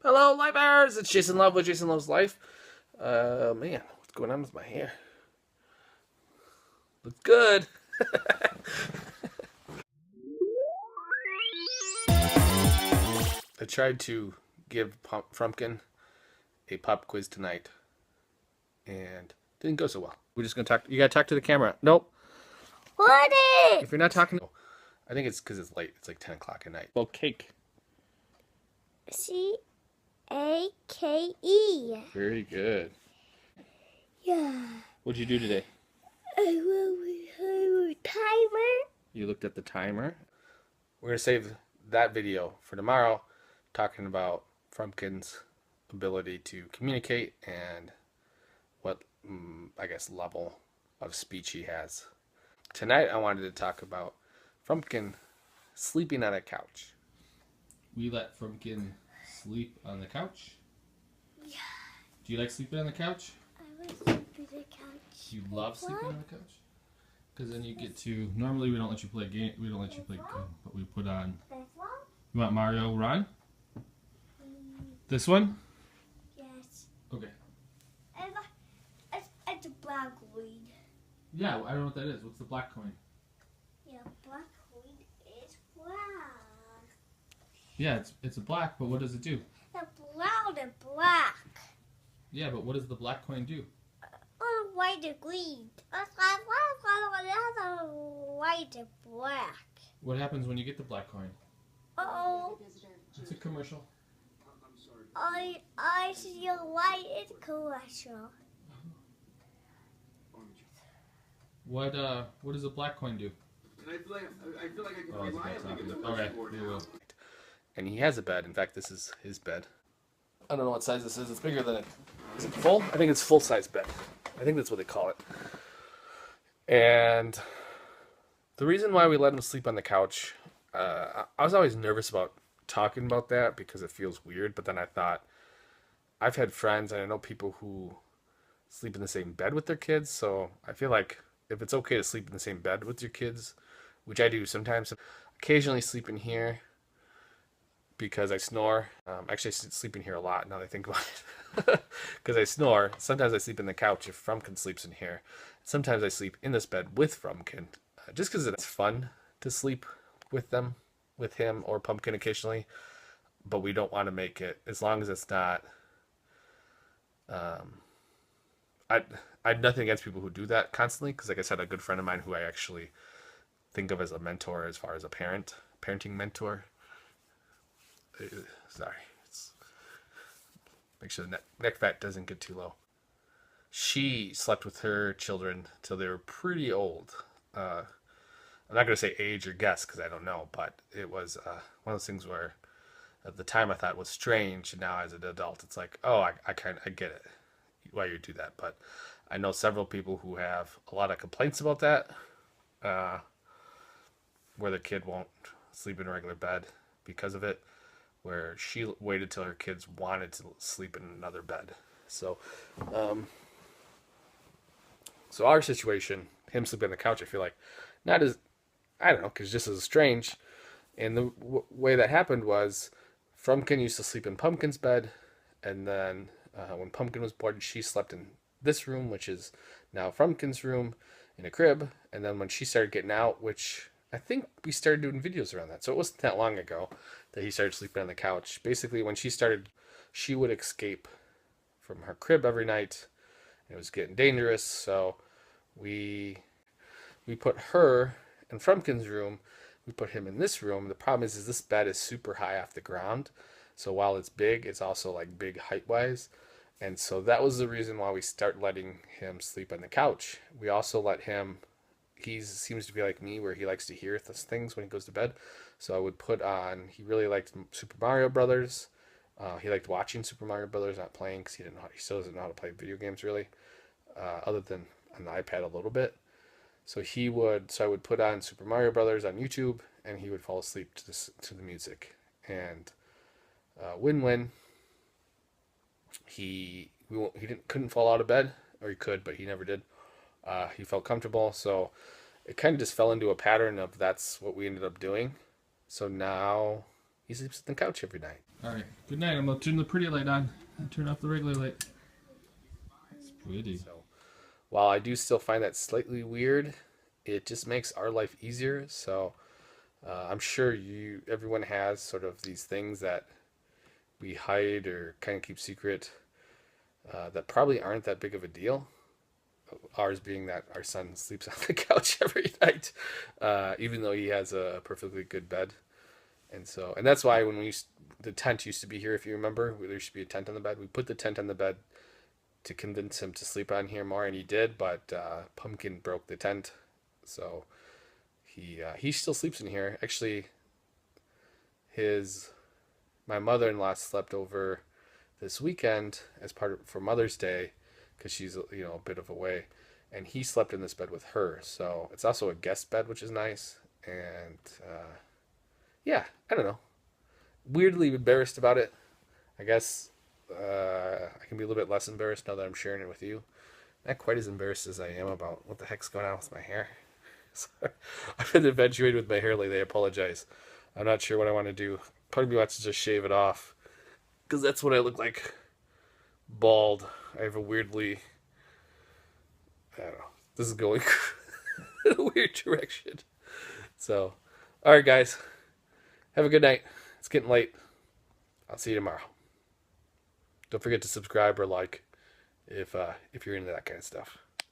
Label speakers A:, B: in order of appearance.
A: Hello, Lifers! It's Jason Love with Jason Loves Life. Man, what's going on with my hair? Looks good. I tried to give Frumpkin a pop quiz tonight, and didn't go so well. We're just gonna talk. You gotta talk to the camera. Nope.
B: What is?
A: If you're not talking, I think it's because it's late. It's like 10 o'clock at night. Well, cake.
B: CAKE.
A: Very good.
B: Yeah.
A: What'd you do today?
B: Timer.
A: You looked at the timer. We're gonna save that video for tomorrow, talking about Frumpkin's ability to communicate and what I guess level of speech he has. Tonight I wanted to talk about Frumpkin sleeping on a couch. We let Frumpkin sleep on the couch.
B: Yeah.
A: Do you like sleeping on the couch?
B: I will sleep on the couch.
A: You love sleeping on the couch? Because then you get to. Normally we don't let you play game. We don't let you play game, but we put on.
B: This one?
A: You want Mario Run? This one?
B: Yes.
A: Okay.
B: It's a black coin.
A: Yeah, I don't know what that is. What's the black coin?
B: Yeah, black coin is black.
A: Yeah, it's a black, but what does it do?
B: The brown and black.
A: Yeah, but what does the black coin do?
B: White and green. White and black.
A: What happens when you get the black coin?
B: Oh,
A: It's a commercial.
B: I see a light in commercial.
A: What does the black coin do?
C: And I feel like I can
A: Oh, it's
C: reliably
A: not
C: get to
A: talking.
C: the
A: Okay,
C: board
A: we
C: now.
A: will. And he has a bed. In fact, this is his bed. I don't know what size this is. It's bigger than it. Is it full? I think it's full size bed. I think that's what they call it. And the reason why we let him sleep on the couch, I was always nervous about talking about that because it feels weird. But then I thought, I've had friends and I know people who sleep in the same bed with their kids. So I feel like if it's okay to sleep in the same bed with your kids, which I do sometimes, occasionally sleep in here because I snore. Actually, I sleep in here a lot now that I think about it. Because I snore. Sometimes I sleep in the couch if Frumpkin sleeps in here. Sometimes I sleep in this bed with Frumpkin. Just because it's fun to sleep with them, with him or Pumpkin occasionally. But we don't want to make it, as long as it's not... I have nothing against people who do that constantly. Because like I said, a good friend of mine who I actually think of as a mentor as far as a parenting mentor. Sorry. Make sure the neck fat doesn't get too low. She slept with her children till they were pretty old. I'm not going to say age or guess because I don't know, but it was one of those things where at the time I thought was strange. And now as an adult, it's like, oh, I get it why you do that. But I know several people who have a lot of complaints about that, where the kid won't sleep in a regular bed because of it, where she waited till her kids wanted to sleep in another bed. So, so our situation, him sleeping on the couch, I feel like not as, I don't know, because just as strange. And the way that happened was Frumpkin used to sleep in Pumpkin's bed, and then when Pumpkin was born, she slept in this room, which is now Frumpkin's room, in a crib. And then when she started getting out, which I think we started doing videos around that, so it wasn't that long ago that he started sleeping on the couch. Basically, when she started, she would escape from her crib every night. It was getting dangerous, so we put her in Frumpkin's room. We put him in this room. The problem is this bed is super high off the ground, so while it's big, it's also like big height-wise. And so that was the reason why we start letting him sleep on the couch. We also let him, he seems to be like me where he likes to hear things when he goes to bed. So I would put on, he really liked Super Mario Brothers. He liked watching Super Mario Brothers, not playing, because he still doesn't know how to play video games really, other than on the iPad a little bit. So I would put on Super Mario Brothers on YouTube, and he would fall asleep to the music. And Win-Win, he couldn't fall out of bed, or he could, but he never did. He felt comfortable, so it kind of just fell into a pattern of that's what we ended up doing. So now he sleeps on the couch every night. All right. Good night. I'm gonna turn the pretty light on and turn off the regular light. It's pretty. So, while I do still find that slightly weird, it just makes our life easier. So, I'm sure everyone has sort of these things that we hide or kind of keep secret that probably aren't that big of a deal. Ours being that our son sleeps on the couch every night, even though he has a perfectly good bed. And that's why when the tent used to be here, if you remember, there used to be a tent on the bed. We put the tent on the bed to convince him to sleep on here more, and he did. But Pumpkin broke the tent, so he still sleeps in here. Actually, my mother-in-law slept over this weekend as for Mother's Day because she's a bit of away, and he slept in this bed with her. So it's also a guest bed, which is nice. And yeah, I don't know. Weirdly embarrassed about it. I guess I can be a little bit less embarrassed now that I'm sharing it with you. Not quite as embarrassed as I am about what the heck's going on with my hair. So, I've been infatuated with my hair lately. I apologize. I'm not sure what I want to do. Part of me wants to just shave it off because that's what I look like. Bald. I have a weirdly. I don't know. This is going in a weird direction. So, all right, guys. Have a good night. It's getting late. I'll see you tomorrow. Don't forget to subscribe or like if you're into that kind of stuff.